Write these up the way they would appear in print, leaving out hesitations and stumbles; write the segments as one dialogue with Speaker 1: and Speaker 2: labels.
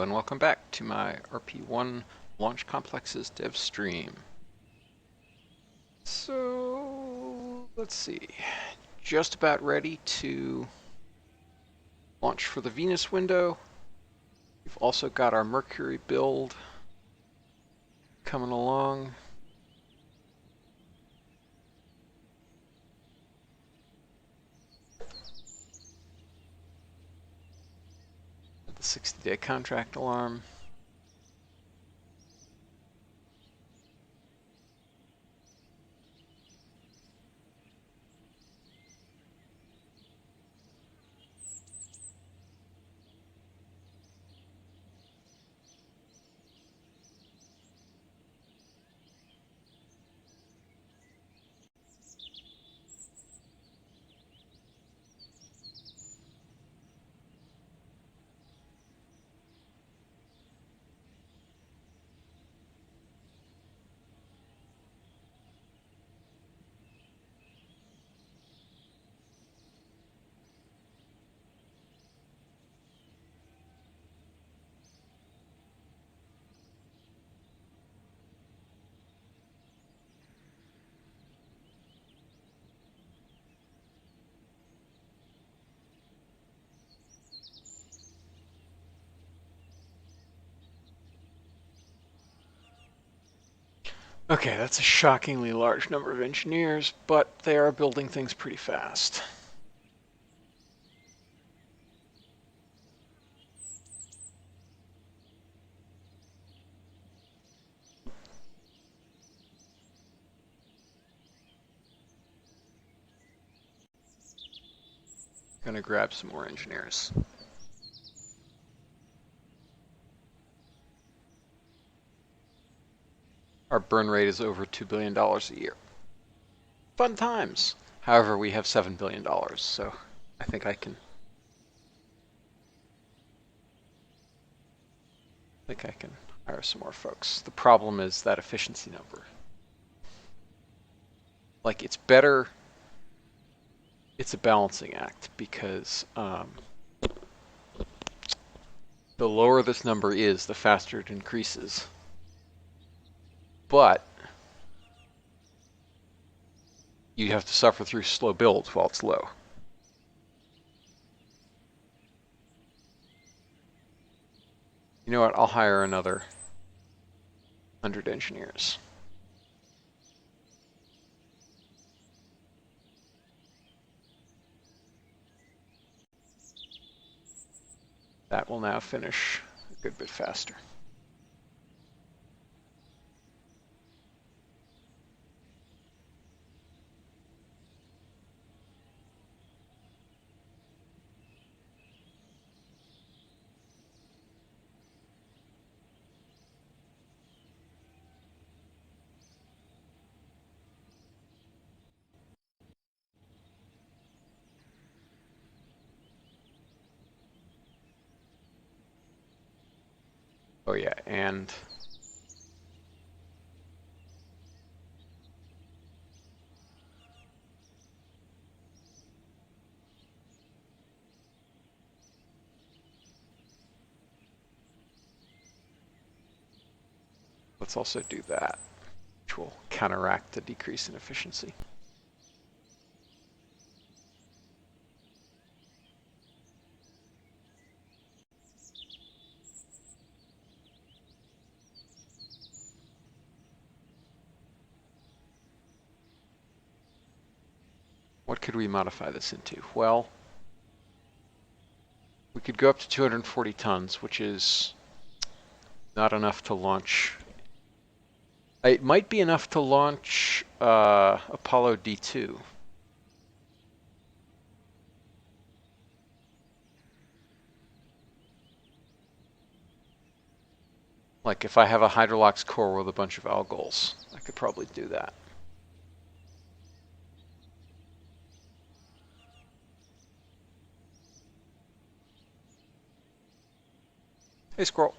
Speaker 1: and welcome back to my RP-1 Launch Complexes dev stream. So, let's see. Just about ready to launch for the Venus window. We've also got our Mercury build coming along. The 60-day contract alarm. Okay, that's a shockingly large number of engineers, but they are building things pretty fast. Gonna grab some more engineers. Our burn rate is over $2 billion a year. Fun times. However, we have $7 billion, so I think I can hire some more folks. The problem is that efficiency number. Like, it's better, it's a balancing act because the lower this number is, the faster it increases. But you have to suffer through slow builds while it's low. You know what? I'll hire another 100 engineers. That will now finish a good bit faster. Oh yeah, and let's also do that, which will counteract the decrease in efficiency. What could we modify this into? Well, we could go up to 240 tons, which is not enough to launch. It might be enough to launch Apollo D2. Like if I have a Hydrolox core with a bunch of algols, I could probably do that. Hey, squirrel.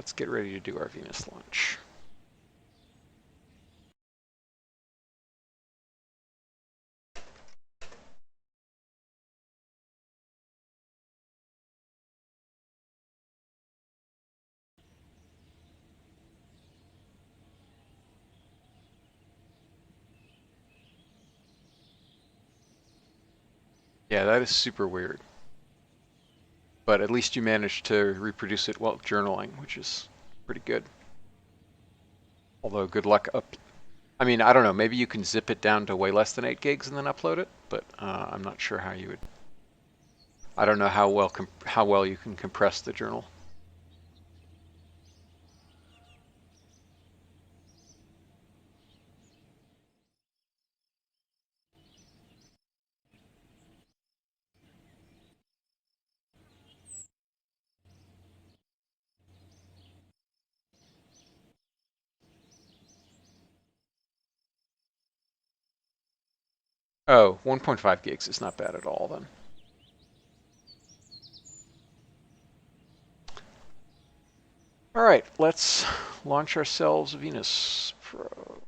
Speaker 1: let's get ready to do our Venus launch. Yeah, that is super weird. But at least you managed to reproduce it while journaling, which is pretty good. Although good luck up. I mean, I don't know. Maybe you can zip it down to way less than 8 gigs and then upload it, but I'm not sure how you would. I don't know how well you can compress the journal. Oh, 1.5 gigs is not bad at all then. All right, let's launch ourselves Venus Pro.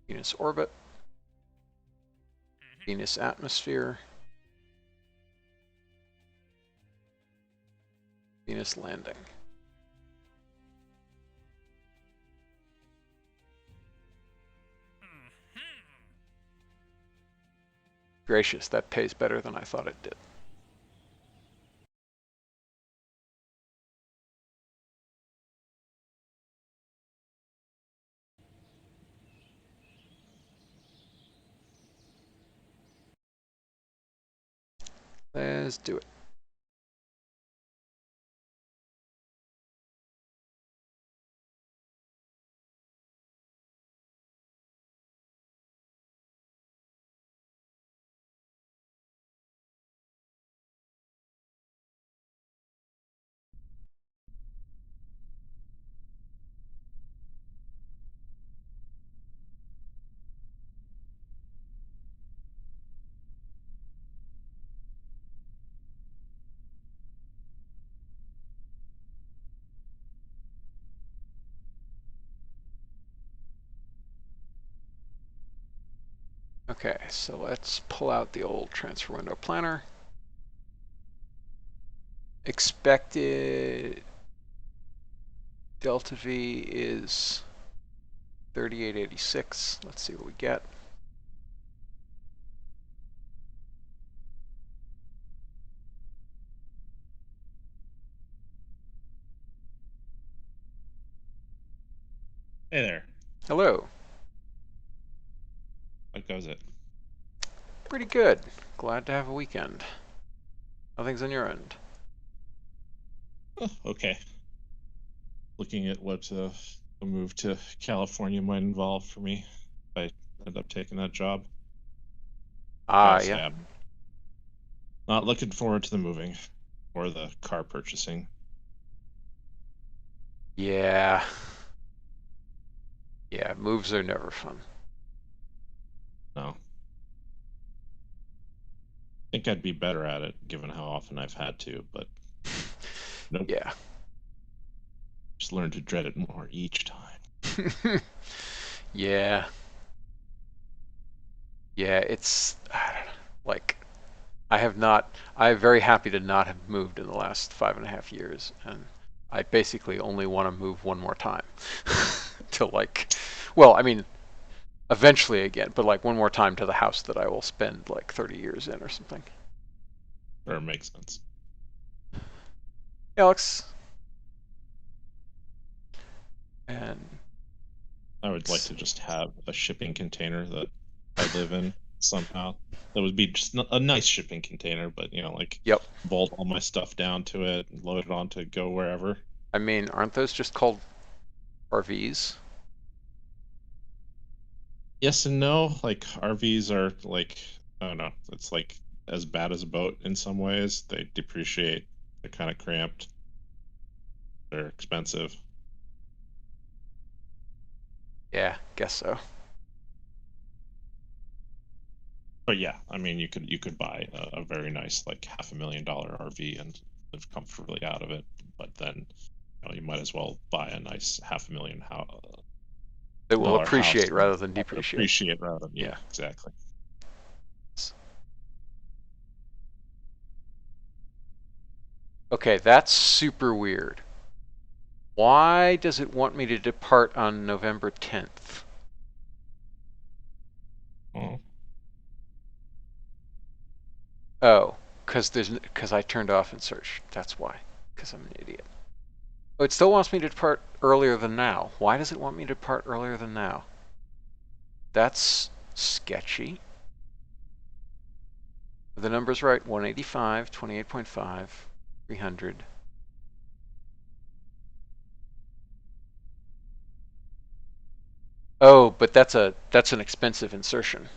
Speaker 1: Venus orbit, Venus atmosphere, Venus landing. Gracious, that pays better than I thought it did. Let's do it. Okay, so let's pull out the old transfer window planner. Expected delta V is 3886. Let's see what we get.
Speaker 2: Hey there.
Speaker 1: Hello.
Speaker 2: How goes it?
Speaker 1: Pretty good. Glad to have a weekend. How things on your end?
Speaker 2: Oh, okay. Looking at what a move to California might involve for me if I end up taking that job.
Speaker 1: Ah,
Speaker 2: Gotta
Speaker 1: yeah.
Speaker 2: say, I'm not looking forward to the moving or the car purchasing.
Speaker 1: Yeah. Yeah, moves are never fun.
Speaker 2: No. I think I'd be better at it given how often I've had to, but nope.
Speaker 1: Yeah.
Speaker 2: Just learn to dread it more each time.
Speaker 1: Yeah. Yeah, it's I don't know, like I'm very happy to not have moved in the last 5.5 years, and I basically only want to move one more time to well, I mean, eventually again, but like one more time to the house that I will spend like 30 years in or something.
Speaker 2: Or it makes sense.
Speaker 1: Alex, and
Speaker 2: I would like to just have a shipping container that I live in somehow. That would be just a nice shipping container, but like
Speaker 1: yep.
Speaker 2: bolt all my stuff down to it and load it on to go wherever.
Speaker 1: I mean, aren't those just called RVs?
Speaker 2: Yes and no. Like RVs are like, I don't know, it's like as bad as a boat in some ways. They depreciate. They're kind of cramped. they're expensive.
Speaker 1: Yeah, guess so.
Speaker 2: But yeah, I mean, you could buy a very nice like $500,000 RV and live comfortably out of it. But then you might as well buy a nice
Speaker 1: It will
Speaker 2: $500,000 house
Speaker 1: appreciate
Speaker 2: and
Speaker 1: rather than
Speaker 2: have it
Speaker 1: depreciate.
Speaker 2: appreciate rather than
Speaker 1: Yeah.
Speaker 2: exactly.
Speaker 1: Okay, that's super weird. Why does it want me to depart on November 10th?
Speaker 2: Oh,
Speaker 1: Oh, because I turned off in search. That's why. Because I'm an idiot. Oh, it still wants me to depart earlier than now. Why does it want me to depart earlier than now? That's sketchy. The number's right. 185, 28.5, 300. Oh, but that's an expensive insertion.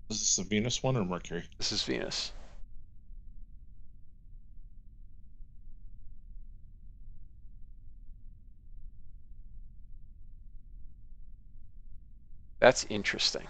Speaker 2: is this a Venus one or Mercury?
Speaker 1: This is Venus. That's interesting.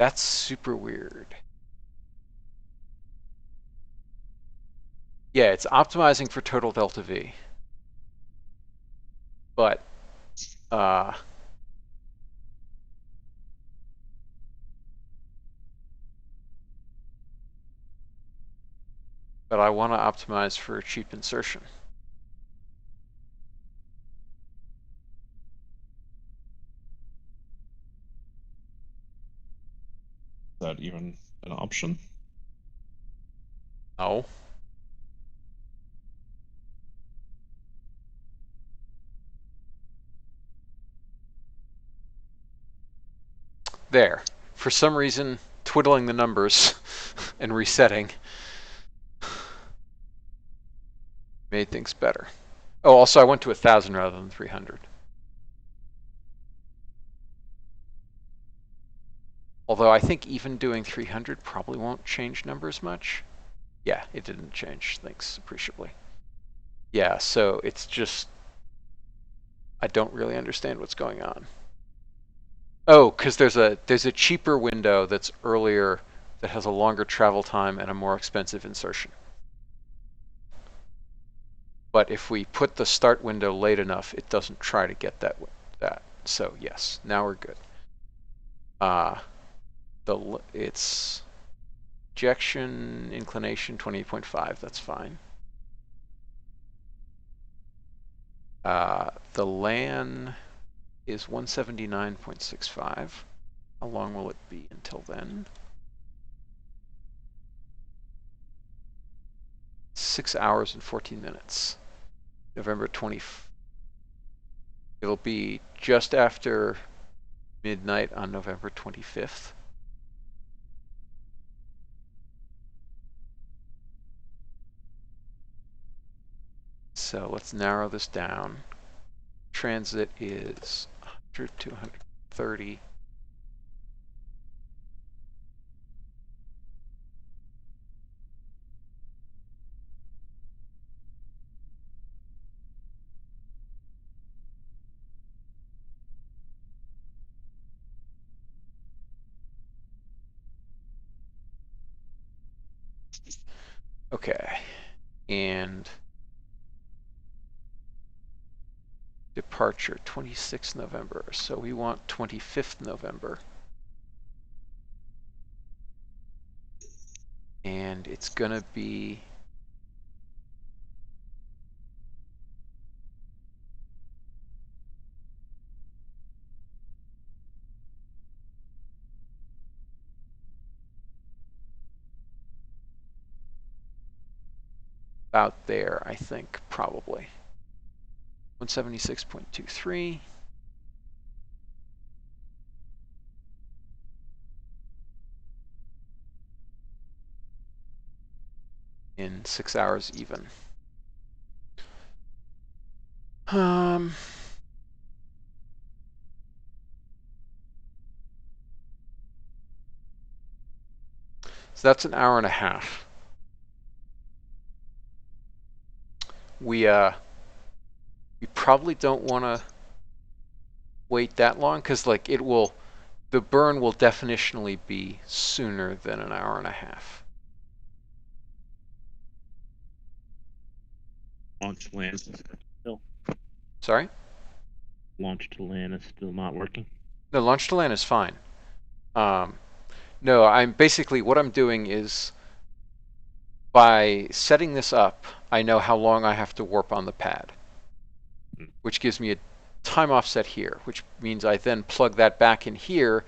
Speaker 1: That's super weird. Yeah, it's optimizing for total delta V. But uh, but I want to optimize for cheap insertion.
Speaker 2: Is that even an option?
Speaker 1: No. There. For some reason, twiddling the numbers and resetting made things better. Oh, also I went to 1,000 rather than 300. Although I think even doing 300 probably won't change numbers much. Yeah, it didn't change things appreciably. Yeah, so it's just, I don't really understand what's going on. Oh, because there's a cheaper window that's earlier that has a longer travel time and a more expensive insertion. But if we put the start window late enough, it doesn't try to get that. So yes, now we're good. It's ejection inclination 28.5. That's fine. The LAN is 179.65. How long will it be until then? 6 hours and 14 minutes. November 20th. It'll be just after midnight on November 25th. So let's narrow this down. Transit is 100 to 130. Okay. And departure 26th November. So we want 25th November. And it's going to be about there, I think, probably. 176.23. In 6 hours even. Um, so that's an hour and a half. We probably don't want to wait that long because like the burn will definitionally be sooner than an hour and a half.
Speaker 2: Launch to land still.
Speaker 1: Sorry?
Speaker 2: Launch to land is still not working.
Speaker 1: No, launch to land is fine. No, what I'm doing is by setting this up, I know how long I have to warp on the pad, which gives me a time offset here, which means I then plug that back in here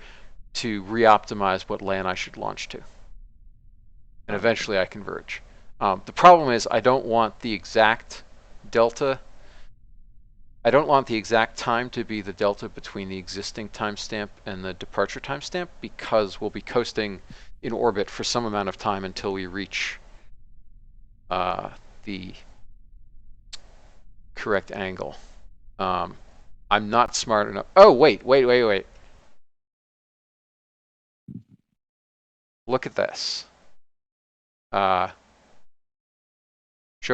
Speaker 1: to re-optimize what LAN I should launch to. And eventually I converge. The problem is I don't want the exact delta. I don't want the exact time to be the delta between the existing timestamp and the departure timestamp because we'll be coasting in orbit for some amount of time until we reach the correct angle. I'm not smart enough. Oh, wait. Look at this. Show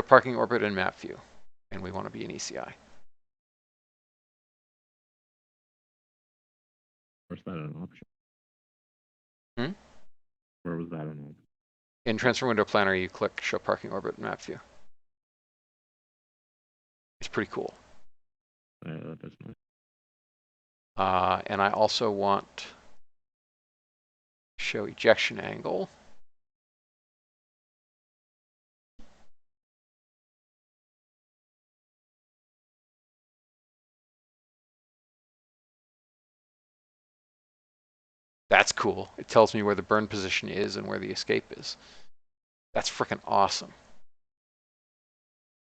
Speaker 1: parking orbit and map view. And we want to be in ECI.
Speaker 2: Where's that an option?
Speaker 1: Hmm?
Speaker 2: Where was that an option?
Speaker 1: In Transfer Window Planner, you click Show Parking Orbit and Map View. It's pretty cool.
Speaker 2: That's nice.
Speaker 1: And I also want Show Ejection Angle. That's cool. It tells me where the burn position is and where the escape is. That's freaking awesome.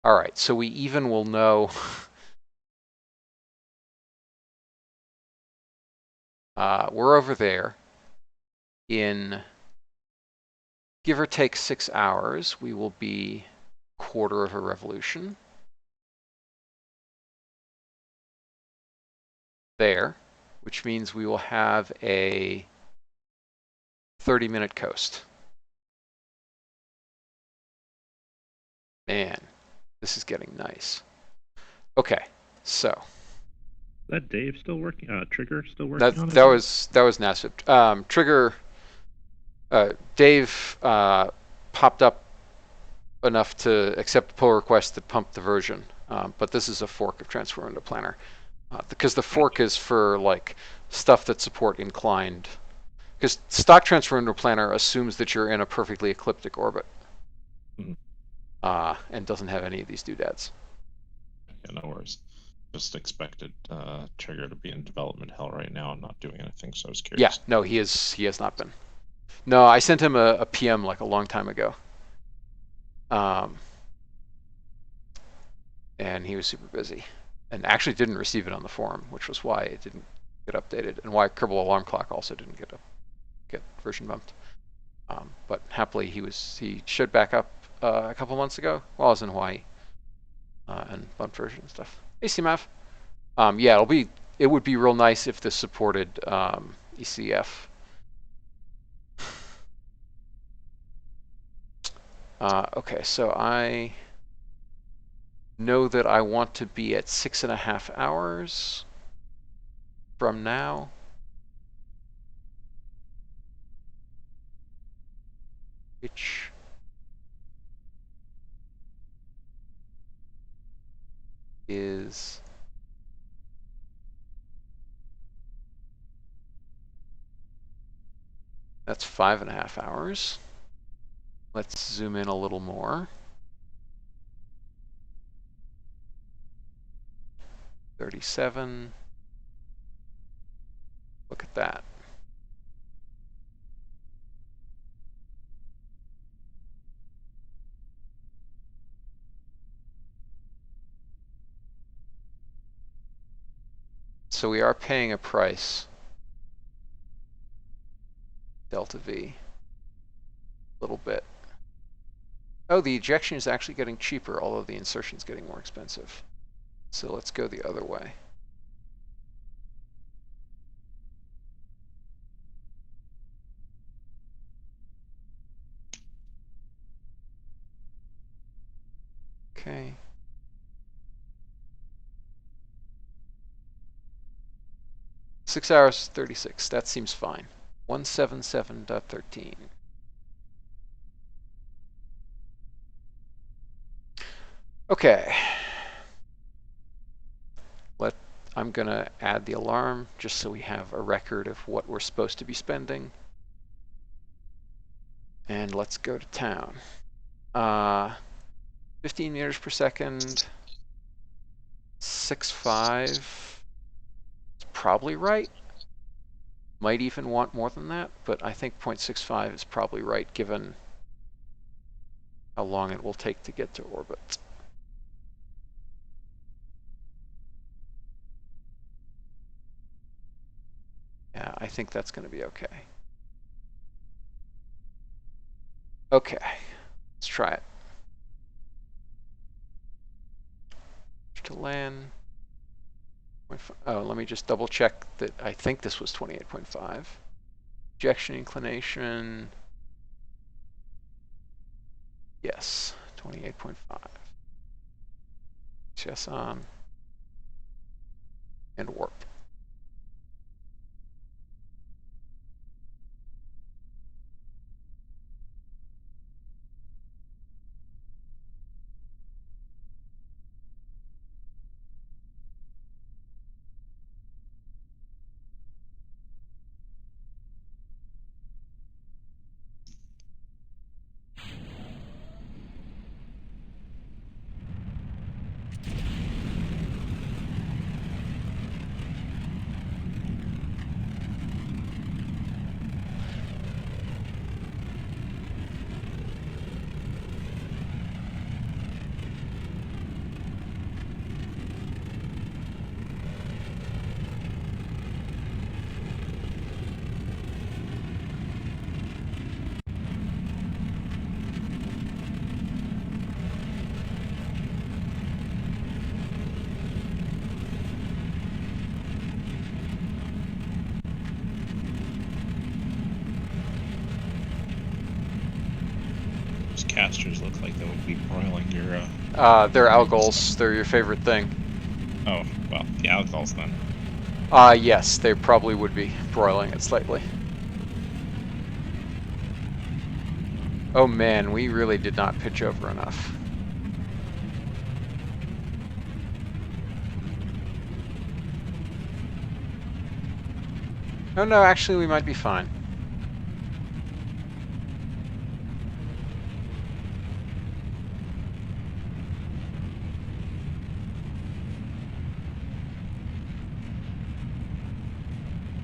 Speaker 1: All right, so we even will know we're over there in give or take 6 hours. We will be quarter of a revolution there, which means we will have a 30-minute coast. Man, this is getting nice. Okay, so
Speaker 2: is that Dave still working? Trigger still working on it?
Speaker 1: that was NASP. Trigger. Dave popped up enough to accept the pull request that pumped the version, but this is a fork of Transfer Window Planner because the fork is for like stuff that support inclined. Because stock Transfer Window Planner assumes that you're in a perfectly ecliptic orbit and doesn't have any of these doodads.
Speaker 2: Yeah, no worries. Just expected Trigger to be in development hell right now and not doing anything, so I was curious.
Speaker 1: Yeah, no, he has not been. No, I sent him a PM like a long time ago. And he was super busy and actually didn't receive it on the forum, which was why it didn't get updated and why Kerbal Alarm Clock also didn't get version bumped. But happily he showed back up a couple months ago while I was in Hawaii and bumped version and stuff. Hey, CMAF. Yeah, it would be real nice if this supported ECF. Okay, so I know that I want to be at 6.5 hours from now. Which is that's 5.5 hours. Let's zoom in a little more. 37. Look at that. So we are paying a price, delta V, a little bit. Oh, the ejection is actually getting cheaper, although the insertion is getting more expensive. So let's go the other way. Okay. Six hours 36. That seems fine. 177.13. Okay. I'm gonna add the alarm just so we have a record of what we're supposed to be spending. And let's go to town. 15 meters per second. 6.5. It's probably right. Might even want more than that, but I think 0.65 is probably right given how long it will take to get to orbit. Yeah, I think that's going to be okay. Okay, let's try it. To land. Oh, let me just double check that I think this was 28.5. Ejection inclination. Yes, 28.5. Yes on. And warp.
Speaker 2: Those casters look like they would be broiling your.
Speaker 1: They're algols. They're your favorite thing.
Speaker 2: Oh, well, the alcohols then.
Speaker 1: Yes, they probably would be broiling it slightly. Oh man, we really did not pitch over enough. Oh no, actually we might be fine.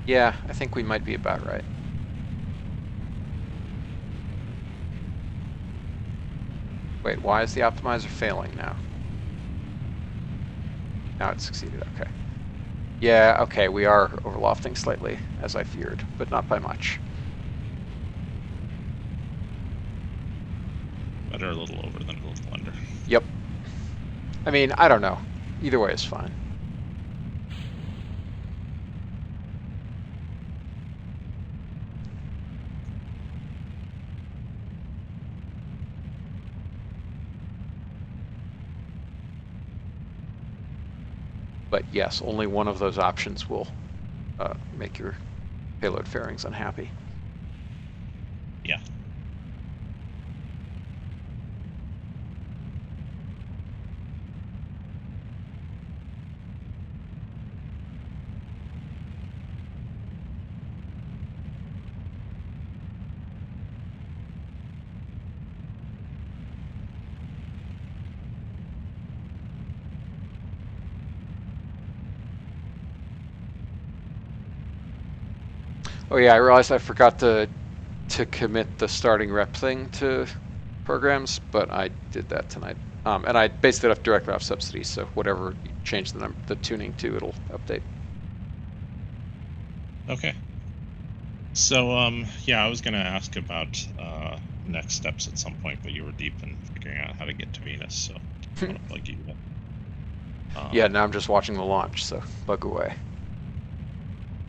Speaker 1: Yeah, I think we might be about right. Wait, why is the optimizer failing now? Now it succeeded, okay. Yeah, okay, we are overlofting slightly, as I feared, but not by much.
Speaker 2: Better a little over than a little under.
Speaker 1: Yep. I mean, I don't know. Either way is fine. But yes, only one of those options will make your payload fairings unhappy.
Speaker 2: Yeah.
Speaker 1: Oh yeah, I realized I forgot to commit the starting rep thing to programs, but I did that tonight. And I based it up directly off subsidies, so whatever you change the tuning to, it'll update.
Speaker 2: Okay. So, yeah, I was gonna ask about next steps at some point, but you were deep in figuring out how to get to Venus, so I want to bug you yet.
Speaker 1: Yeah,
Speaker 2: Um,
Speaker 1: now I'm just watching the launch, so bug away.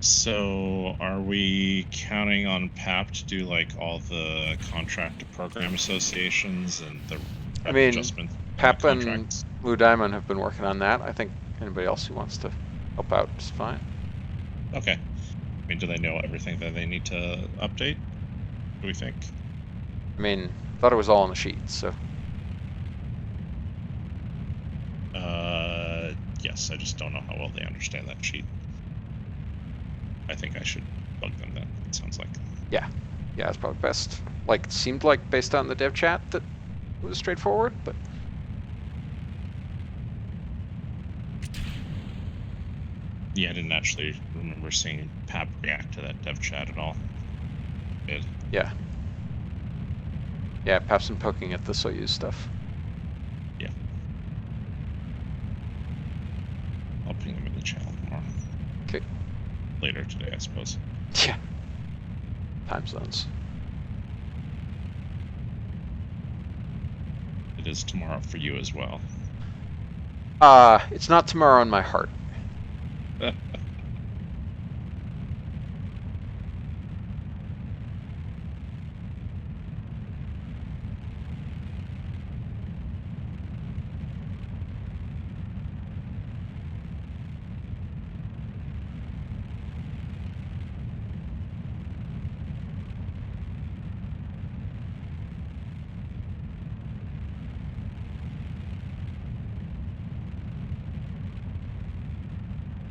Speaker 2: so are we counting on PAP to do like all the contract to program associations and the
Speaker 1: I
Speaker 2: rep
Speaker 1: mean,
Speaker 2: adjustments between the
Speaker 1: Pep and
Speaker 2: contracts?
Speaker 1: Blue Diamond have been working on that. I think anybody else who wants to help out is fine.
Speaker 2: Okay. I mean, do they know everything that they need to update? Do we think?
Speaker 1: I mean, thought it was all on the sheet, so
Speaker 2: Yes, I just don't know how well they understand that sheet. I think I should bug them then. It sounds like.
Speaker 1: yeah. Yeah, it's probably best. Like, it seemed like based on the dev chat that it was straightforward, but
Speaker 2: Yeah, I didn't actually remember seeing Pap react to that dev chat at all. Did.
Speaker 1: yeah. Yeah, Pep's been poking at the Soyuz stuff.
Speaker 2: Yeah. I'll ping them in the channel tomorrow.
Speaker 1: Okay.
Speaker 2: Later today, I suppose.
Speaker 1: Yeah. Time zones.
Speaker 2: It is tomorrow for you as well.
Speaker 1: It's not tomorrow in my heart.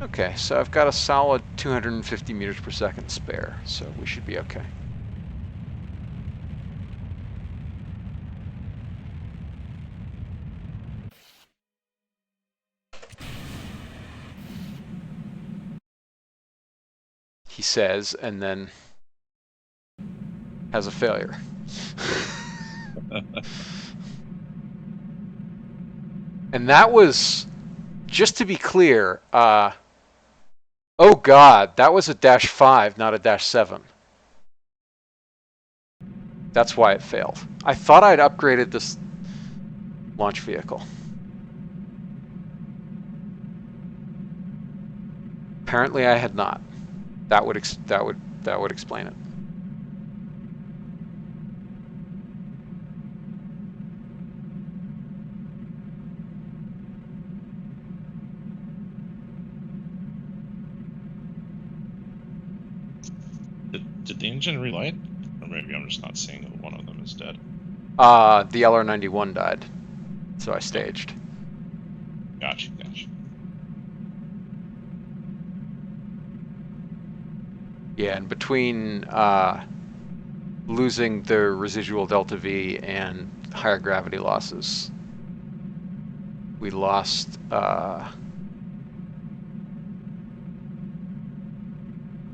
Speaker 1: Okay, so I've got a solid 250 meters per second spare, so we should be okay. He says, and then has a failure. And that was, just to be clear, oh God, that was a -5, not a -7. That's why it failed. I thought I'd upgraded this launch vehicle. Apparently I had not. That would explain it.
Speaker 2: Did the engine relight? Or maybe I'm just not seeing that one of them is dead.
Speaker 1: The LR91 died, so I
Speaker 2: Oh,
Speaker 1: staged.
Speaker 2: gotcha.
Speaker 1: Yeah, and between losing the residual delta V and higher gravity losses, we lost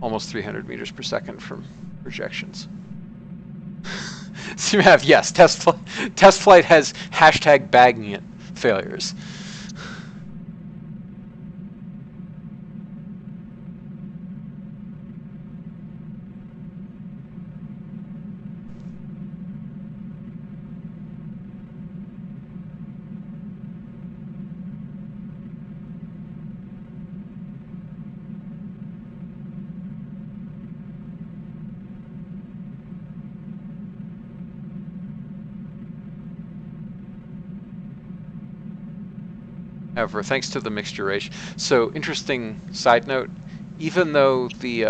Speaker 1: almost 300 meters per second from projections. So you have, yes, test flight has hashtag bagging it failures. However, thanks to the mixture ratio. So interesting side note, even though the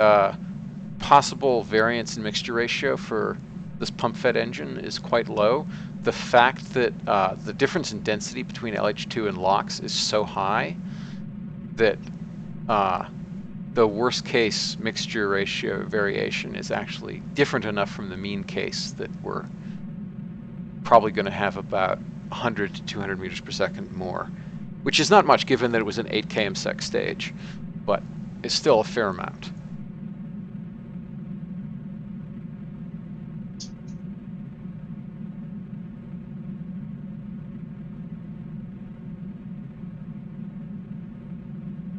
Speaker 1: possible variance in mixture ratio for this pump-fed engine is quite low, the fact that the difference in density between LH2 and LOX is so high that the worst case mixture ratio variation is actually different enough from the mean case that we're probably going to have about 100 to 200 meters per second more, which is not much given that it was an 8 km/s stage, but it's still a fair amount.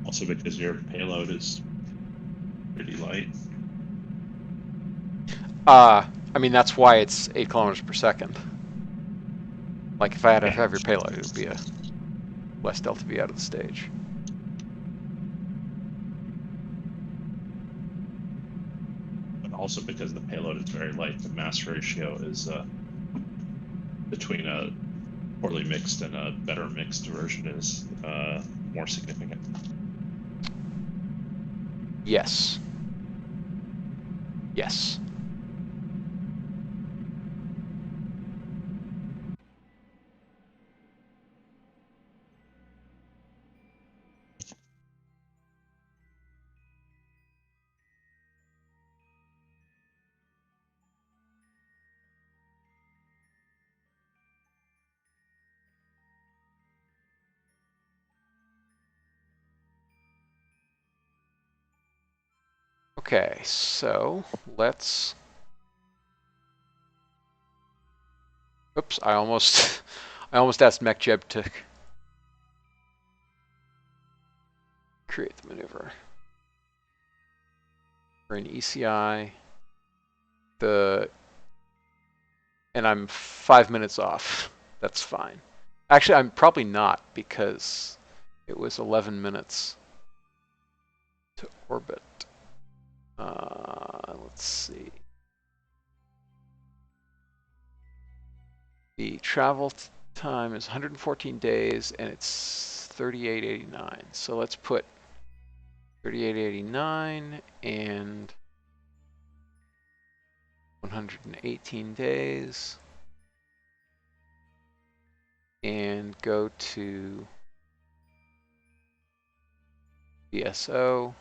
Speaker 2: Also because your payload is pretty light.
Speaker 1: I mean, that's why it's 8 kilometers per second. Like, if I had a
Speaker 2: Yeah.
Speaker 1: heavier payload, it would be a less delta V out of the stage.
Speaker 2: But also because the payload is very light, the mass ratio is between a poorly mixed and a better mixed version is more significant.
Speaker 1: Yes. Yes. Okay, so let's... Oops, I almost I almost asked MechJeb to create the maneuver. We're in ECI. And I'm 5 minutes off. That's fine. Actually, I'm probably not because it was 11 minutes to orbit. Let's see. The travel time is 114 days and it's 38.89. So let's put 38.89 and 118 days and go to BSO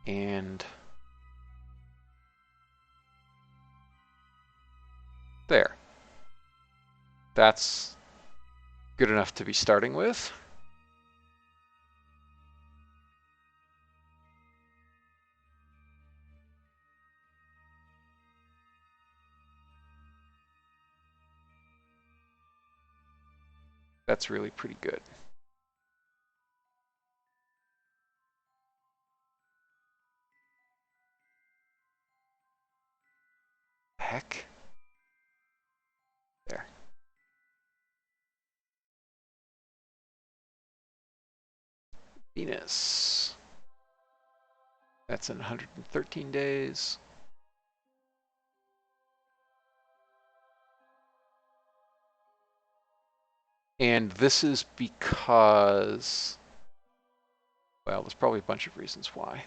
Speaker 1: and there. That's good enough to be starting with. That's really pretty good. Heck. There. Venus. That's in 113 days. And this is because, well, there's probably a bunch of reasons why.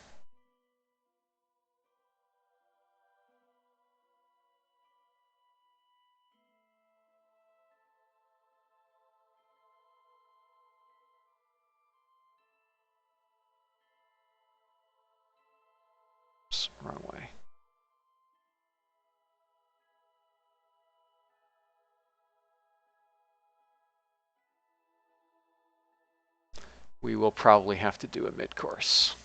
Speaker 1: Oops, wrong way. We will probably have to do a mid-course.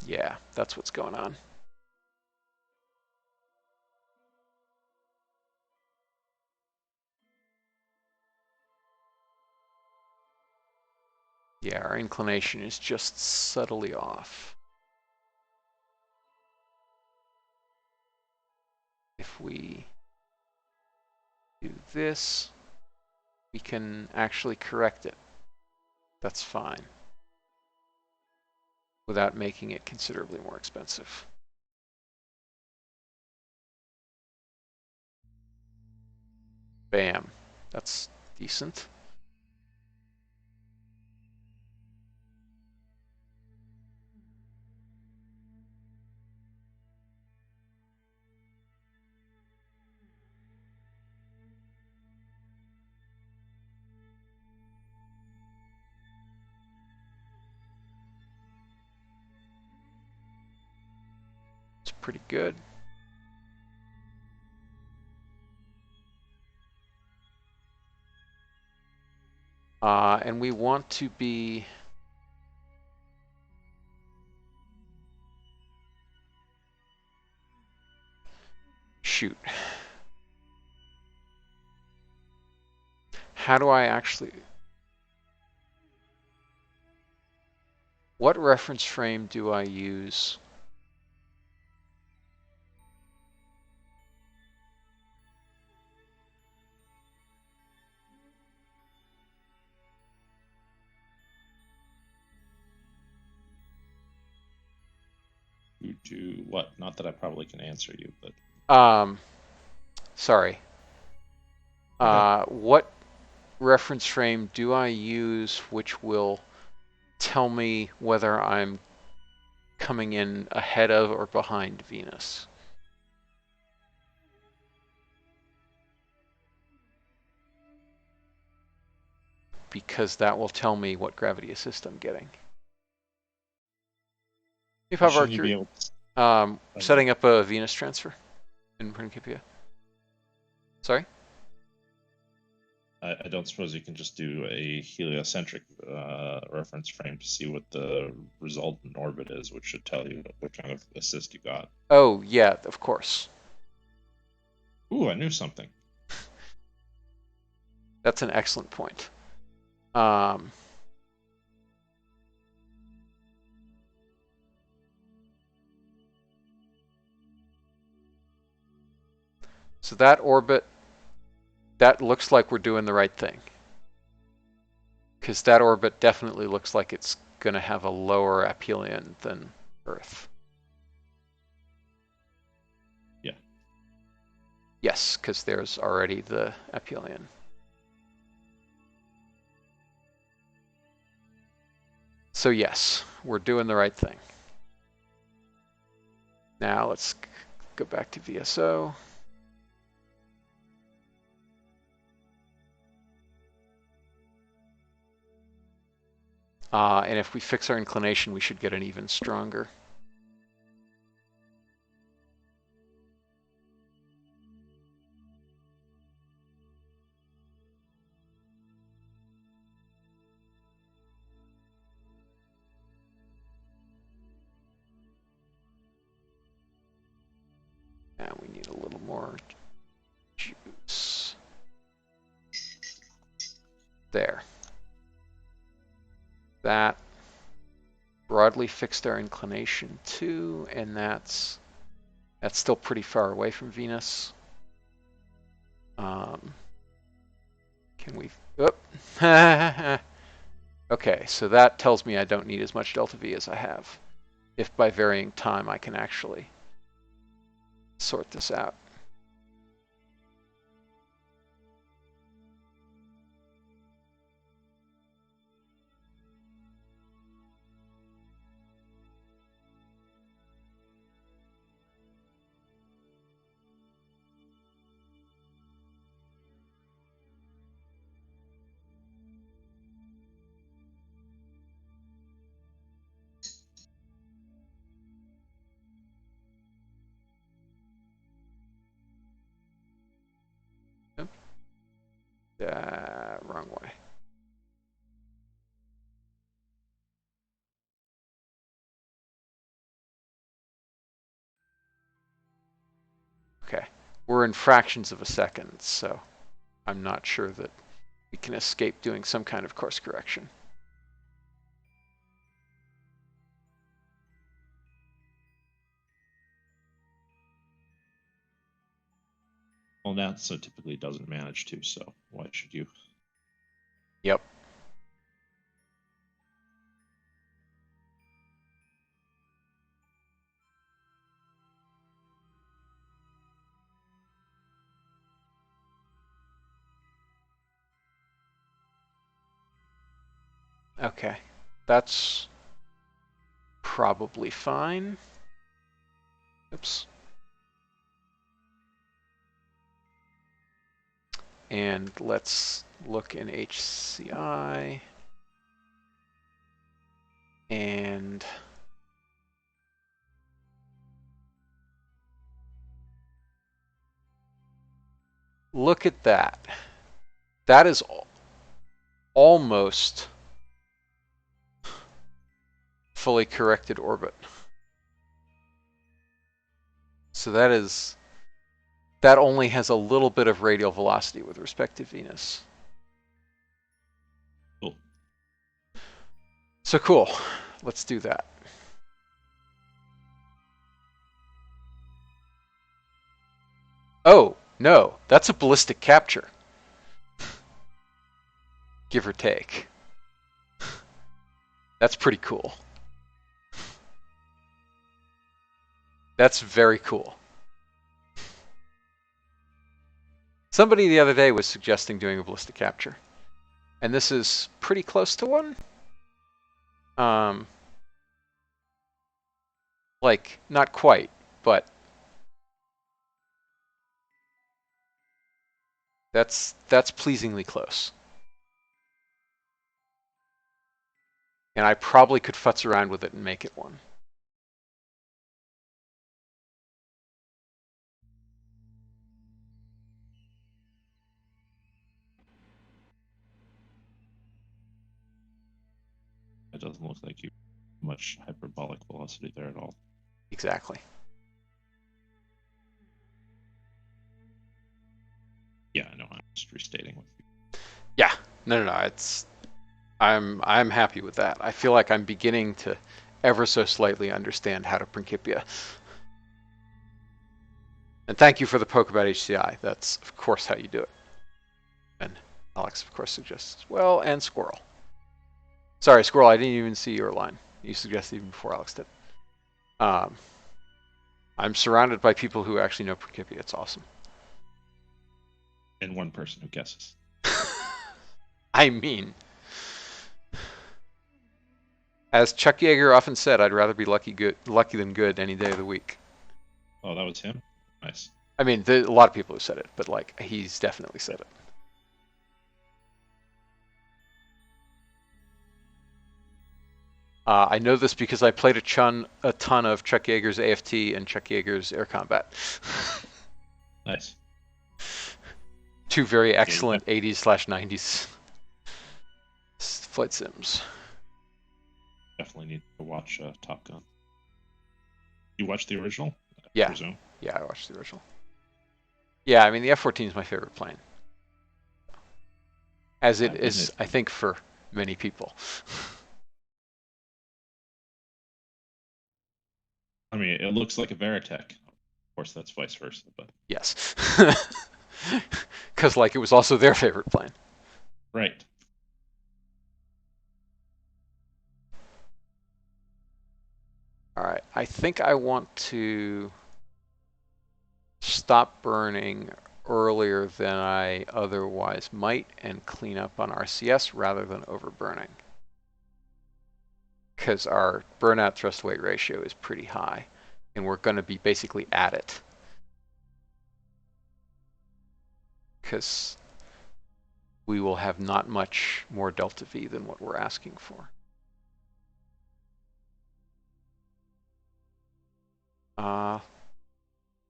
Speaker 1: Yeah, that's what's going on. Yeah, our inclination is just subtly off. If we do this, we can actually correct it. That's fine, without making it considerably more expensive. Bam. That's decent. It's pretty good. And we want to be shoot. How do I actually... What reference frame do I use?
Speaker 2: You do what? Not that I probably can answer you, but
Speaker 1: Sorry.
Speaker 2: okay.
Speaker 1: What reference frame do I use which will tell me whether I'm coming in ahead of or behind Venus? Because that will tell me what gravity assist I'm getting. If I have
Speaker 2: Shouldn't you be
Speaker 1: Arcury,
Speaker 2: able to,
Speaker 1: setting up a Venus transfer in Principia. Sorry?
Speaker 2: I don't suppose you can just do a heliocentric reference frame to see what the resultant orbit is, which should tell you what kind of assist you got.
Speaker 1: Oh, yeah, of course.
Speaker 2: Ooh, I knew something.
Speaker 1: That's an excellent point. Um, so that orbit, that looks like we're doing the right thing. Because that orbit definitely looks like it's going to have a lower aphelion than Earth.
Speaker 2: Yeah.
Speaker 1: Yes, because there's already the aphelion. So yes, we're doing the right thing. Now let's go back to VSO. And if we fix our inclination, we should get an even stronger. Now we need a little more juice. There. That broadly fixed our inclination too, and that's still pretty far away from Venus. Can we? Oh. Okay, so that tells me I don't need as much delta V as I have. If by varying time I can actually sort this out. Wrong way. Okay, we're in fractions of a second, so I'm not sure that we can escape doing some kind of course correction.
Speaker 2: Well, NASA typically doesn't manage to, so why should you?
Speaker 1: Yep. Okay, that's probably fine. Oops. And let's look in HCI. And look at that. That is almost fully corrected orbit. So that only has a little bit of radial velocity with respect to Venus.
Speaker 2: Cool.
Speaker 1: So cool. Let's do that. Oh, no, that's a ballistic capture. Give or take. That's pretty cool. That's very cool. Somebody the other day was suggesting doing a ballistic capture. And this is pretty close to one. Like, not quite, but that's pleasingly close. And I probably could futz around with it and make it one.
Speaker 2: It doesn't look like you much hyperbolic velocity there at all.
Speaker 1: Exactly.
Speaker 2: Yeah, I know. I'm just restating what you.
Speaker 1: Yeah. No. I'm happy with that. I feel like I'm beginning to ever so slightly understand how to Principia. And thank you for the poke about HCI. That's, of course, how you do it. And Alex, of course, suggests, well, and Squirrel. Sorry, Squirrel, I didn't even see your line. You suggested even before Alex did. I'm surrounded by people who actually know Principia. It's awesome.
Speaker 2: And one person who guesses.
Speaker 1: I mean, as Chuck Yeager often said, I'd rather be lucky than good any day of the week.
Speaker 2: Oh, that was him? Nice.
Speaker 1: I mean, there's a lot of people who said it, but like he's definitely said it. I know this because I played a ton of Chuck Yeager's AFT and Chuck Yeager's Air Combat.
Speaker 2: Nice.
Speaker 1: Two very excellent 80s/90s flight sims.
Speaker 2: Definitely need to watch Top Gun. You watched the original?
Speaker 1: Yeah.
Speaker 2: I presume?
Speaker 1: Yeah, I watched the original. Yeah, I mean, the F-14 is my favorite plane. As it is, I think, for many people.
Speaker 2: I mean, it looks like a Veritech. Of course, that's vice versa, but...
Speaker 1: Yes. Because, like, it was also their favorite plane.
Speaker 2: Right.
Speaker 1: All right, I think I want to stop burning earlier than I otherwise might and clean up on RCS rather than overburning. Because our burnout thrust weight ratio is pretty high, and we're going to be basically at it. Because we will have not much more delta V than what we're asking for.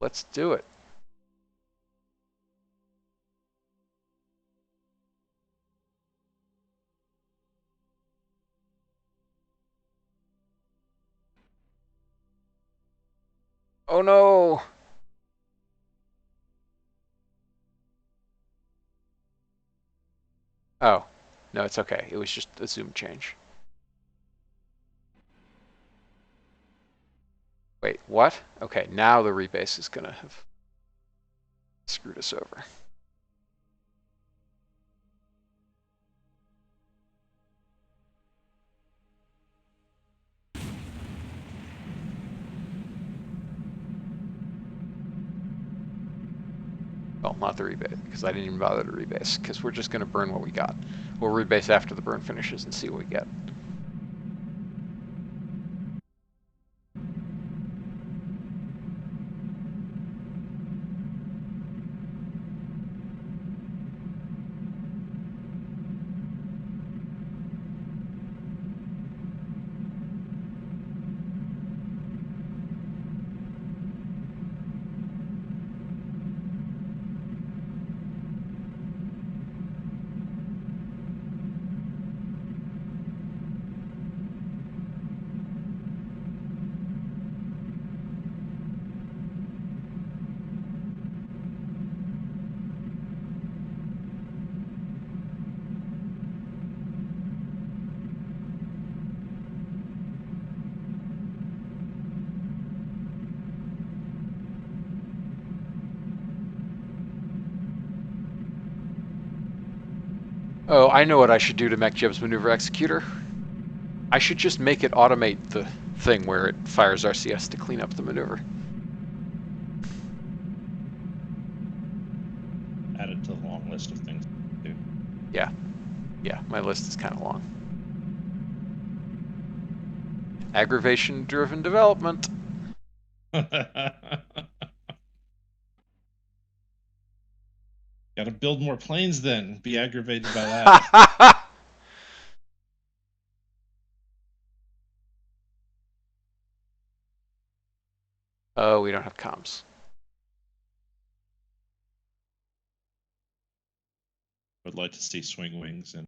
Speaker 1: Let's do it. Oh no! Oh, no, it's okay. It was just a zoom change. Wait, what? Okay, now the rebase is going to have screwed us over. Well, not the rebase, because I didn't even bother to rebase, because we're just going to burn what we got. We'll rebase after the burn finishes and see what we get. Oh, I know what I should do to MechJeb's maneuver executor. I should just make it automate the thing where it fires RCS to clean up the maneuver.
Speaker 2: Add it to the long list of things to
Speaker 1: Yeah, yeah, my list is kind of long. Aggravation-driven development.
Speaker 2: do. Got to build more planes then. Be aggravated by that.
Speaker 1: Oh, we don't have comms.
Speaker 2: Would like to see swing wings in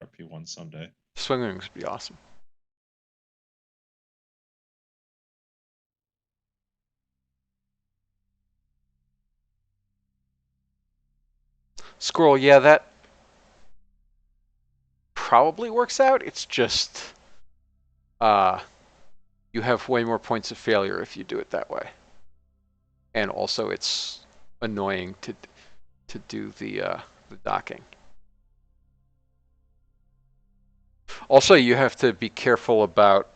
Speaker 2: RP-1 someday.
Speaker 1: Swing wings would be awesome. Squirrel, yeah, that probably works out. It's just uh, you have way more points of failure if you do it that way. And also it's annoying to do the docking. Also, you have to be careful about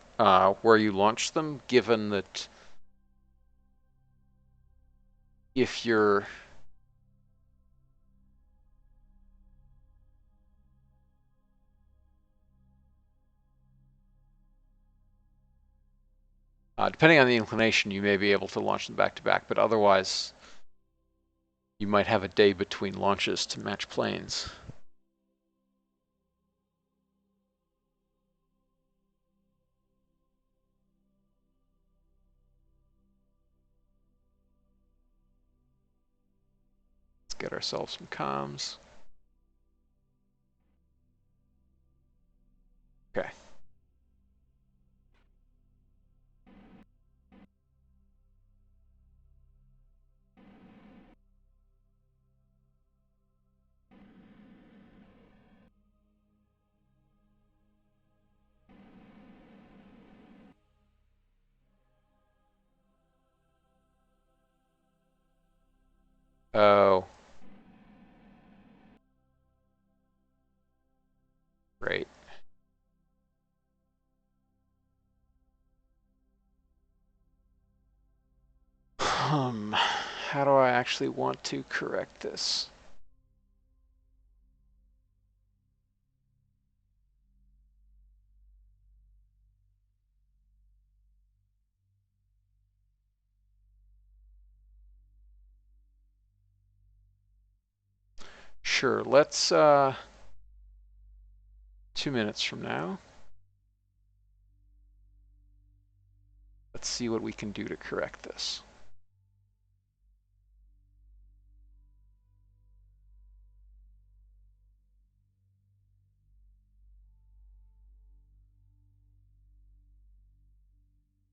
Speaker 1: where you launch them, given that if you're depending on the inclination, you may be able to launch them back to back, but otherwise, you might have a day between launches to match planes. Let's get ourselves some comms. Okay. Oh, great. How do I actually want to correct this? Sure, let's 2 minutes from now. Let's see what we can do to correct this.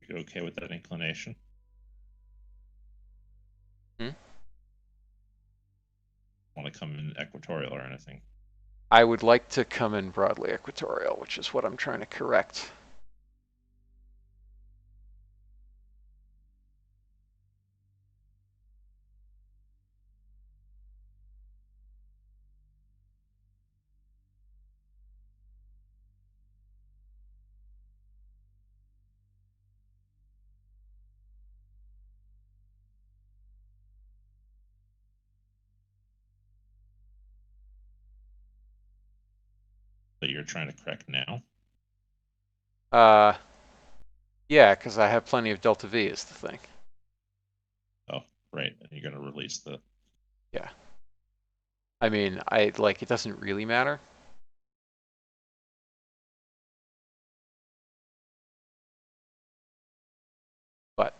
Speaker 2: You okay with that inclination?
Speaker 1: Hmm?
Speaker 2: Want to come in equatorial or anything?
Speaker 1: I would like to come in broadly equatorial, which is what I'm trying to correct.
Speaker 2: That you're trying to correct now?
Speaker 1: Uh, yeah, because I have plenty of delta V is the thing.
Speaker 2: Oh, right. And you're going to release the.
Speaker 1: Yeah. I mean, it doesn't really matter. But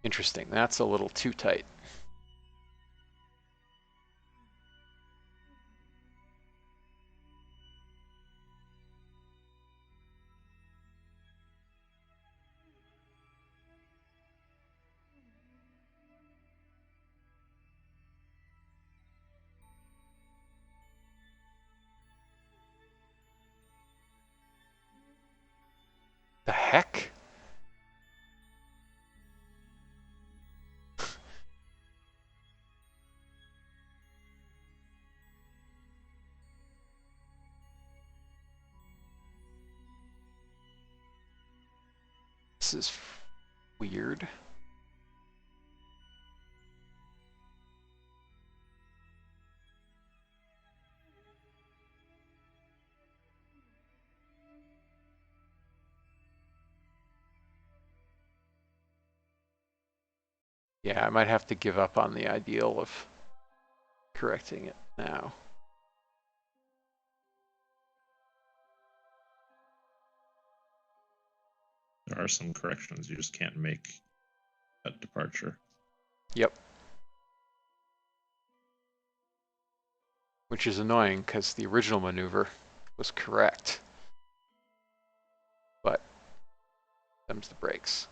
Speaker 1: Interesting. That's a little too tight. The heck? This is weird. Yeah, I might have to give up on the ideal of correcting it now.
Speaker 2: There are some corrections you just can't make at departure.
Speaker 1: Yep. Which is annoying because the original maneuver was correct. But them's the brakes.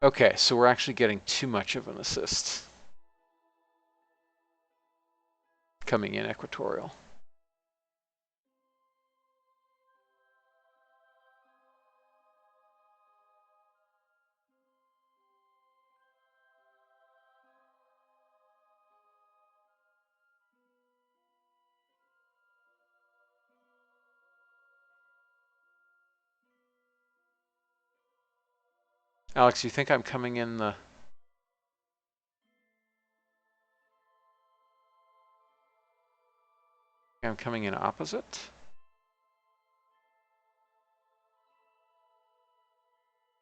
Speaker 1: Okay, so we're actually getting too much of an assist coming in equatorial. Alex, you think I'm coming in the... I'm coming in opposite?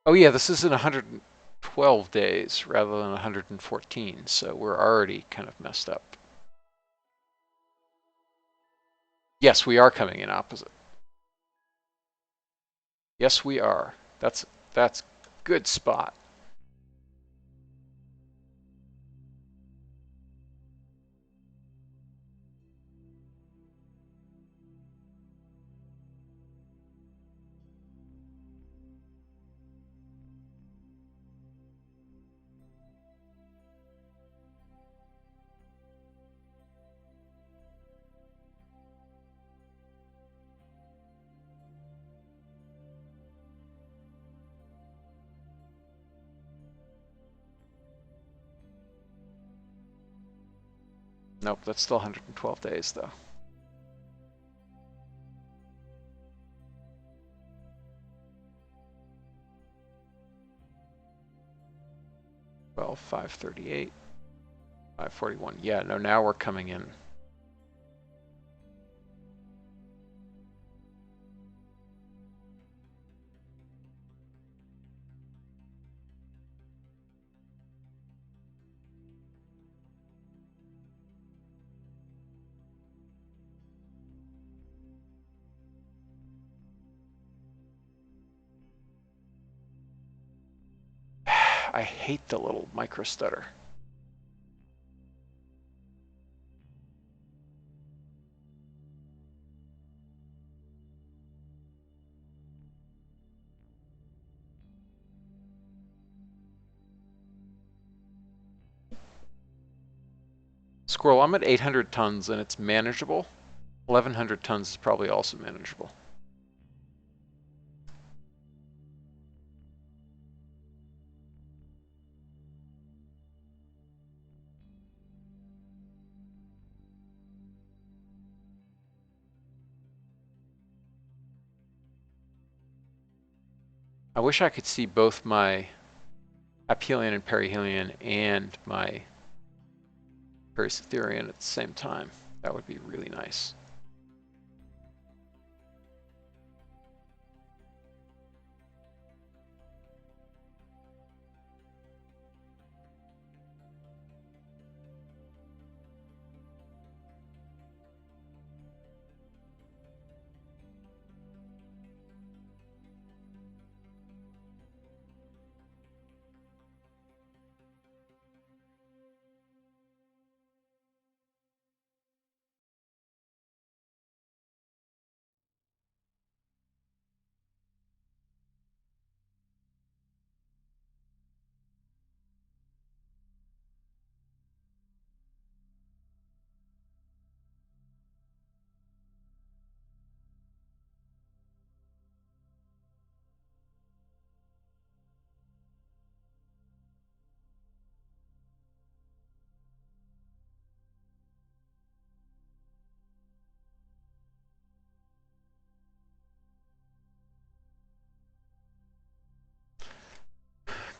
Speaker 1: Oh yeah, this is in 112 days rather than 114, so we're already kind of messed up. Yes, we are coming in opposite. Yes, we are. That's good spot. Nope, that's still 112 days though. Well, 538, 541. Yeah, no, now we're coming in. I hate the little micro stutter. Squirrel, I'm at 800 tons and it's manageable. 1100 tons is probably also manageable. I wish I could see both my aphelion and perihelion and my pericytherian at the same time. That would be really nice.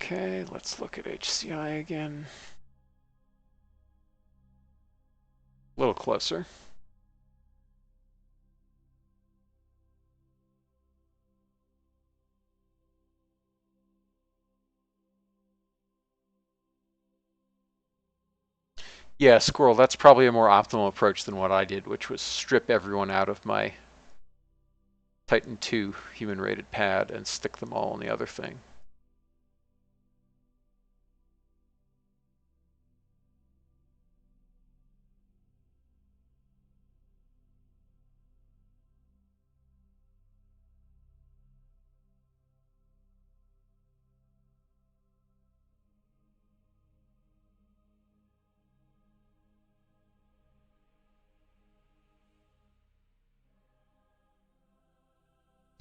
Speaker 1: Okay, let's look at HCI again. A little closer. Yeah, Squirrel, that's probably a more optimal approach than what I did, which was strip everyone out of my Titan 2 human rated pad and stick them all in the other thing.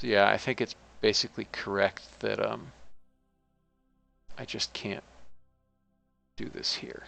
Speaker 1: So yeah, I think it's basically correct that I just can't do this here.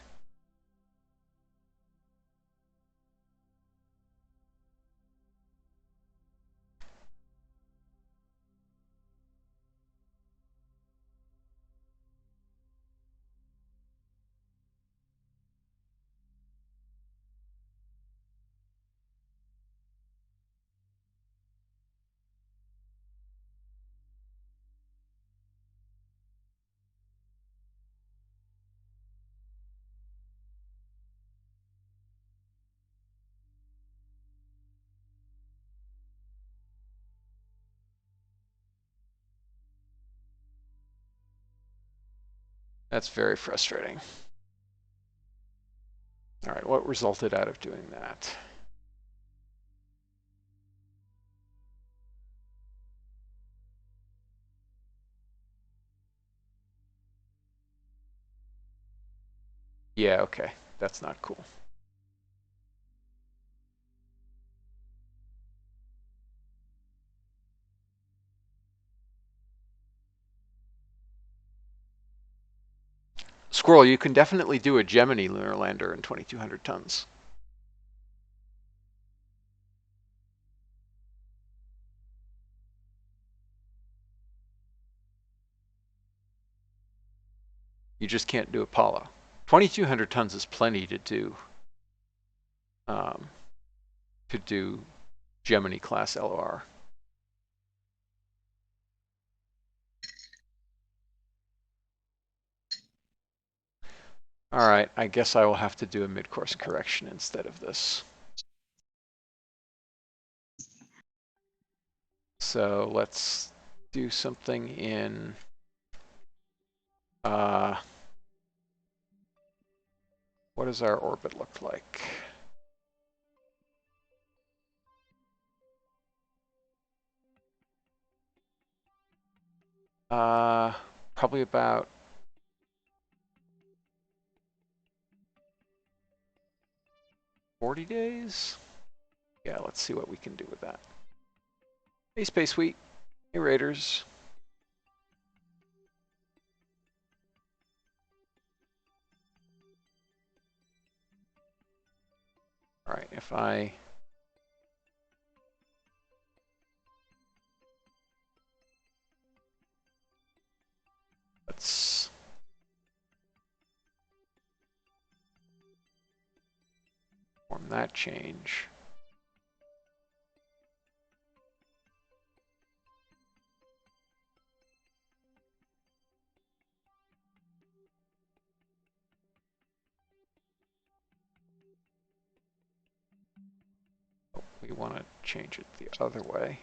Speaker 1: That's very frustrating. All right, what resulted out of doing that? Yeah, okay, that's not cool. Squirrel, you can definitely do a Gemini lunar lander in 2,200 tons. You just can't do Apollo. 2,200 tons is plenty um, to do Gemini class LOR. All right, I guess I will have to do a mid-course correction instead of this. So let's do something in what does our orbit look like? Probably about 40 days. Yeah, let's see what we can do with that. Hey, Space Wheat. Hey, Raiders. All right, if I let's form that change. We want to change it the other way.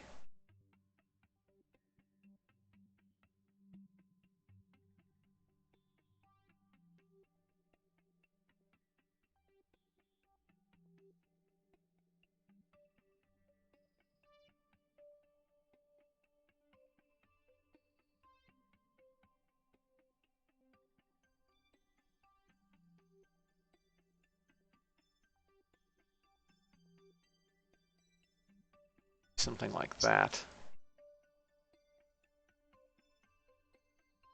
Speaker 1: Something like that,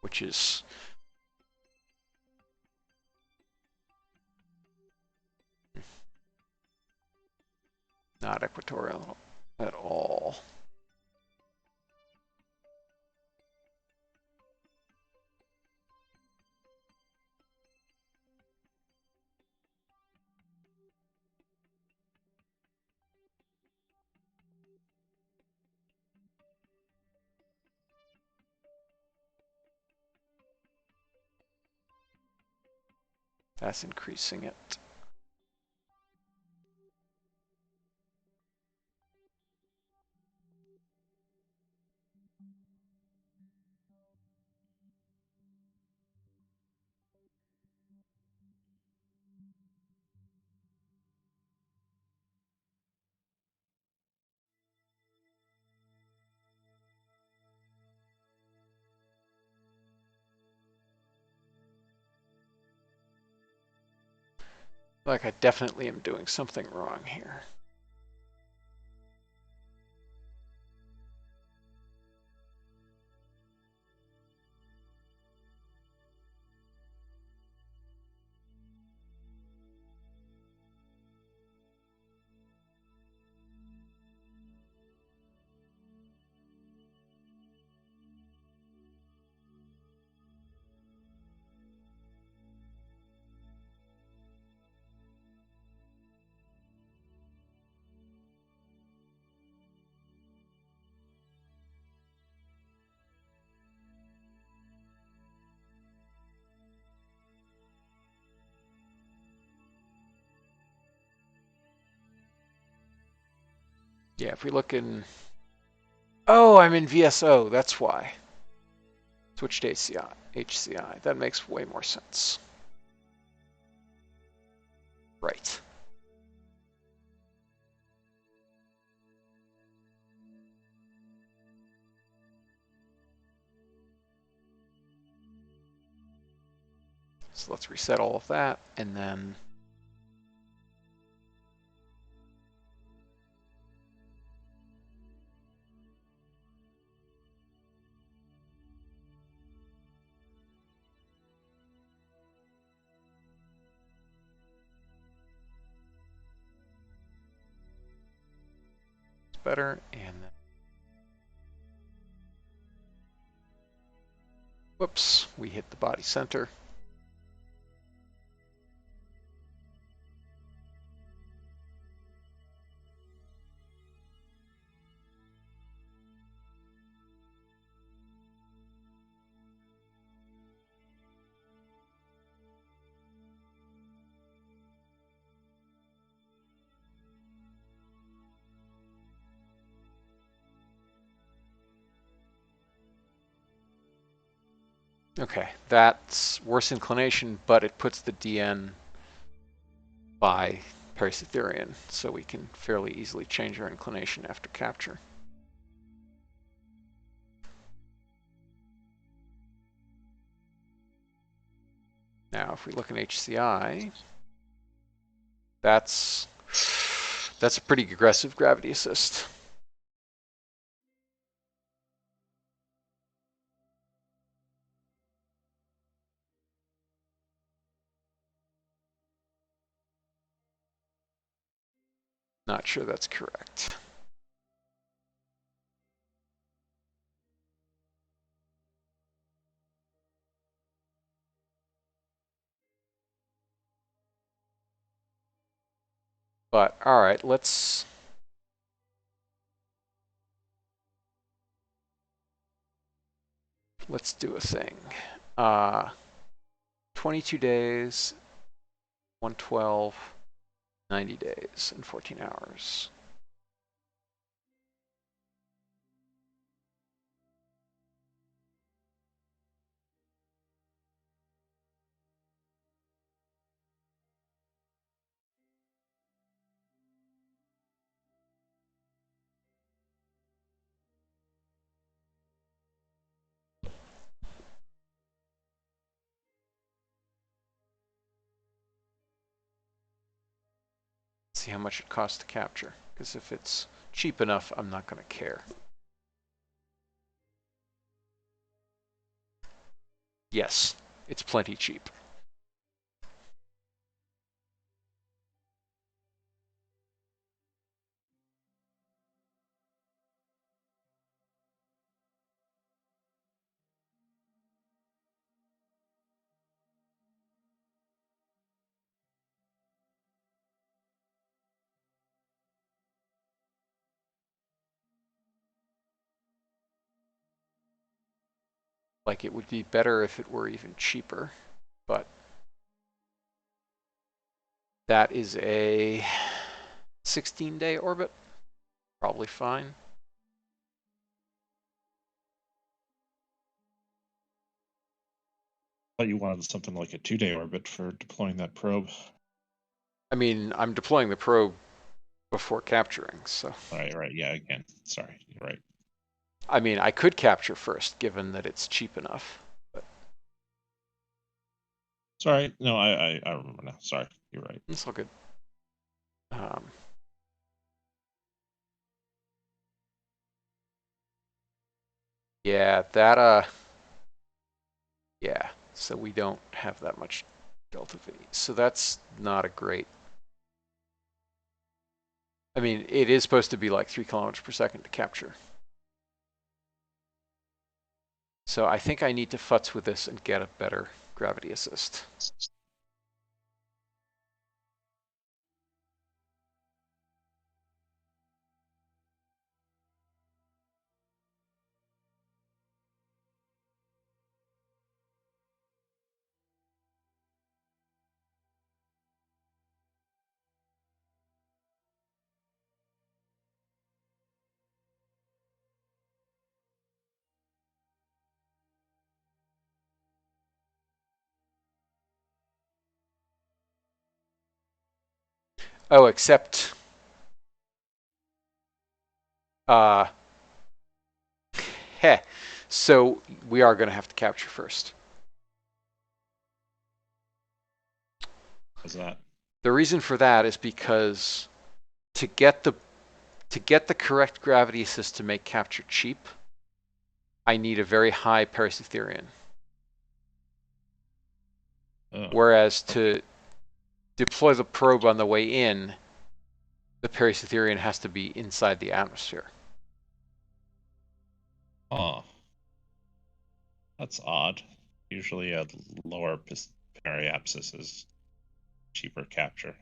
Speaker 1: which is not equatorial at all. That's increasing it. Like I definitely am doing something wrong here. Yeah, if we look in... Oh, I'm in VSO, that's why. Switch to HCI. That makes way more sense. Right. So let's reset all of that, and then... better, and then... Whoops, we hit the body center. Okay, that's worse inclination, but it puts the DN by Pericytherian, so we can fairly easily change our inclination after capture. Now, if we look in HCI, that's a pretty aggressive gravity assist. Not sure that's correct. But all right, let's do a thing. 22 days, 112, 90 days, and 14 hours. See how much it costs to capture, because if it's cheap enough, I'm not going to care. Yes, it's plenty cheap. Like, it would be better if it were even cheaper, but That is a 16-day orbit. Probably fine.
Speaker 2: Thought you wanted something like a 2-day orbit for deploying that probe.
Speaker 1: I mean, I'm deploying the probe before capturing, so.
Speaker 2: Right, yeah, again, sorry, you're right.
Speaker 1: I mean, I could capture first, given that it's cheap enough. But
Speaker 2: Sorry, no, I remember now. Sorry, you're right.
Speaker 1: it's all good. Yeah, yeah, so we don't have that much delta V. So that's not a great. I mean, it is supposed to be like 3 kilometers per second to capture. So I think I need to futz with this and get a better gravity assist. Oh, except uh heh. So we are going to have to capture first.
Speaker 2: What's that?
Speaker 1: The reason for that is because to get the correct gravity assist to make capture cheap, I need a very high pericytherian.
Speaker 2: Oh,
Speaker 1: Whereas
Speaker 2: okay.
Speaker 1: to deploy the probe on the way in, the pericytherian has to be inside the atmosphere.
Speaker 2: Oh, that's odd. Usually a lower periapsis is cheaper capture.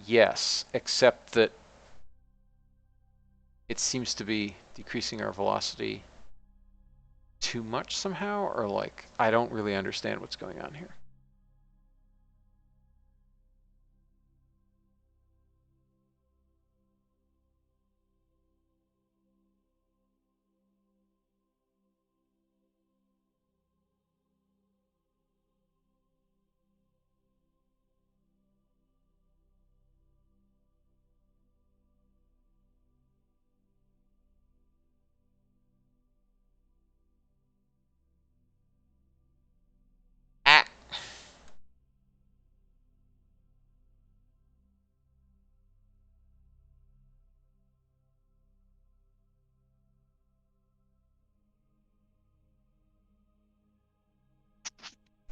Speaker 1: Yes, except that it seems to be decreasing our velocity too much somehow, or like, I don't really understand what's going on here. Ah.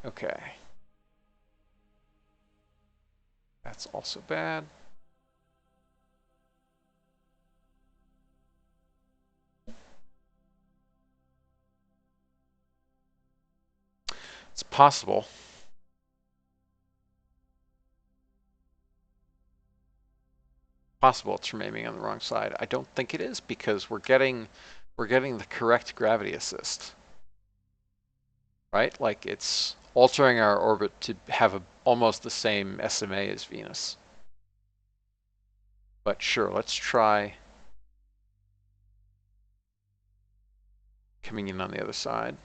Speaker 1: Okay. That's also bad. It's possible. Possible it's from aiming on the wrong side. I don't think it is because we're getting the correct gravity assist. Right? Like it's altering our orbit to have almost the same SMA as Venus. But sure, let's try coming in on the other side.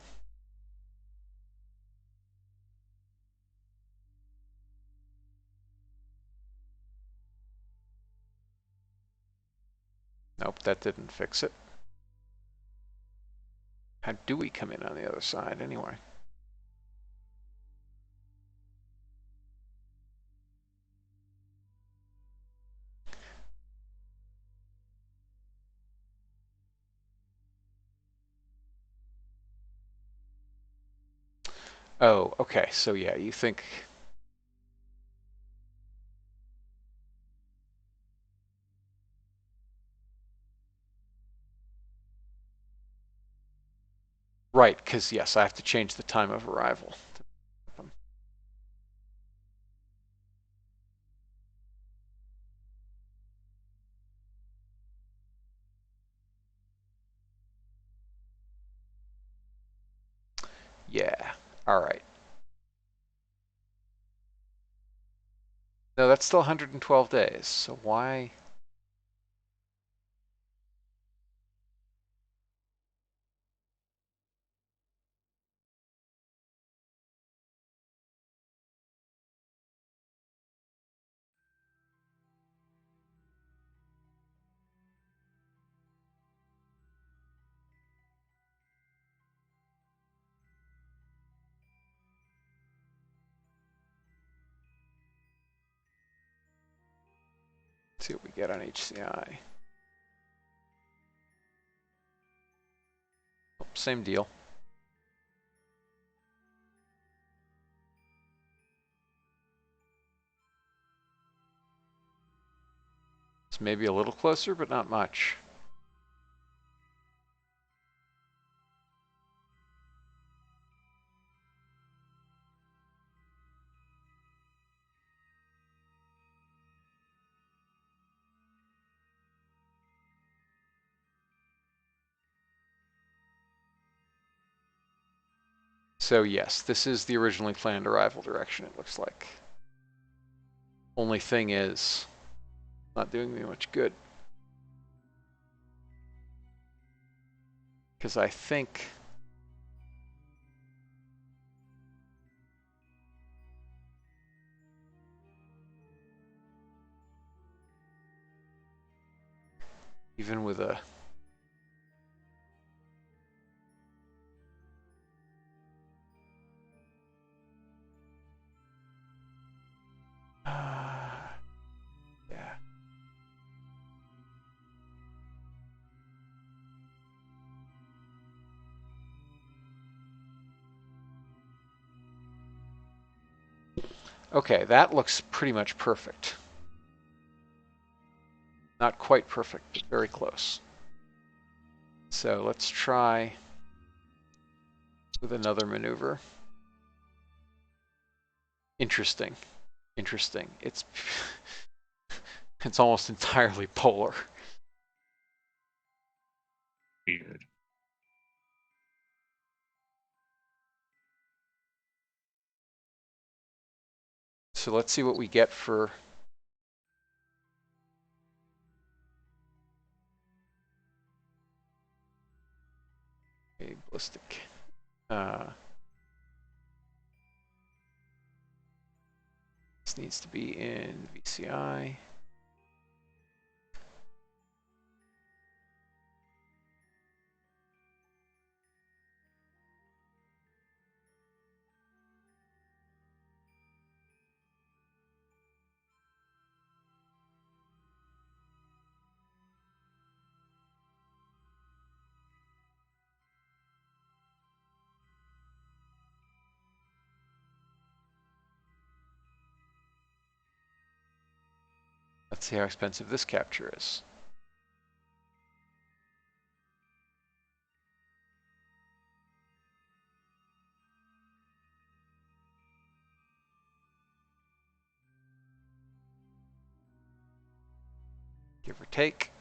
Speaker 1: Nope, that didn't fix it. How do we come in on the other side anyway? Oh, okay. So yeah, you think. Right, because yes, I have to change the time of arrival. Yeah, all right. No, that's still 112 days. So why? Let's see what we get on HCI. Oh, same deal. It's maybe a little closer, but not much. So yes, this is the originally planned arrival direction, it looks like. Only thing is, not doing me much good. Because I think even with a yeah. Okay, that looks pretty much perfect. Not quite perfect, but very close. So let's try with another maneuver. Interesting. Interesting. It's almost entirely polar.
Speaker 2: Weird.
Speaker 1: So let's see what we get for a ballistic. This needs to be in VCI. Let's see how expensive this capture is. Give or take.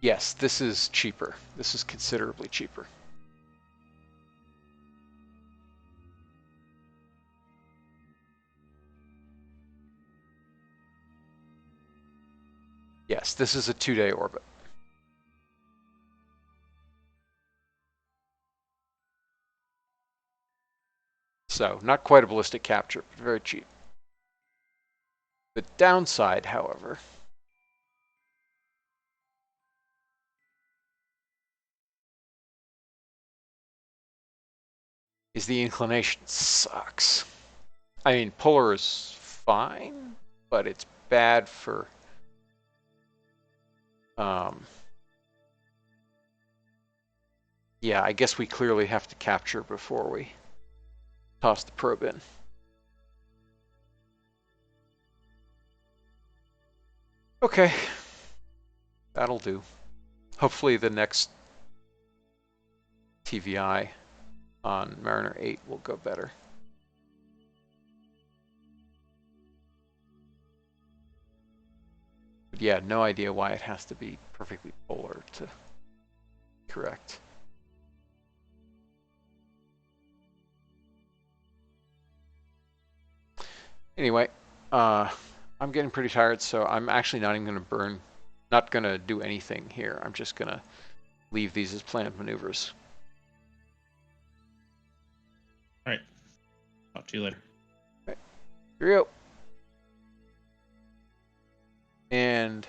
Speaker 1: Yes, this is cheaper. This is considerably cheaper. Yes, this is a 2-day orbit. So not quite a ballistic capture, but very cheap. The downside, however, is the inclination sucks. I mean, polar is fine, but it's bad for Yeah, I guess we clearly have to capture before we toss the probe in. Okay, that'll do. Hopefully the next TVI on Mariner 8 will go better. But yeah, no idea why it has to be perfectly polar to correct. Anyway, I'm getting pretty tired, so I'm actually not even going to not going to do anything here. I'm just going to leave these as planned maneuvers.
Speaker 2: All right. Talk to you later.
Speaker 1: All right. Cheerio. And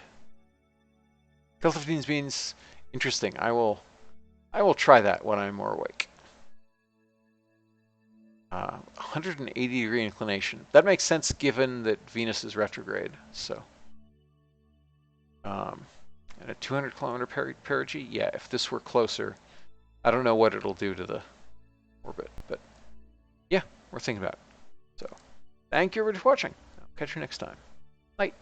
Speaker 1: Kill 15 means interesting. I will try that when I'm more awake. 180 degree inclination. That makes sense given that Venus is retrograde. So, and a 200 kilometer perigee. Yeah, if this were closer, I don't know what it'll do to the orbit, but yeah, we're thinking about it. So, thank you everybody for watching. I'll catch you next time. Night.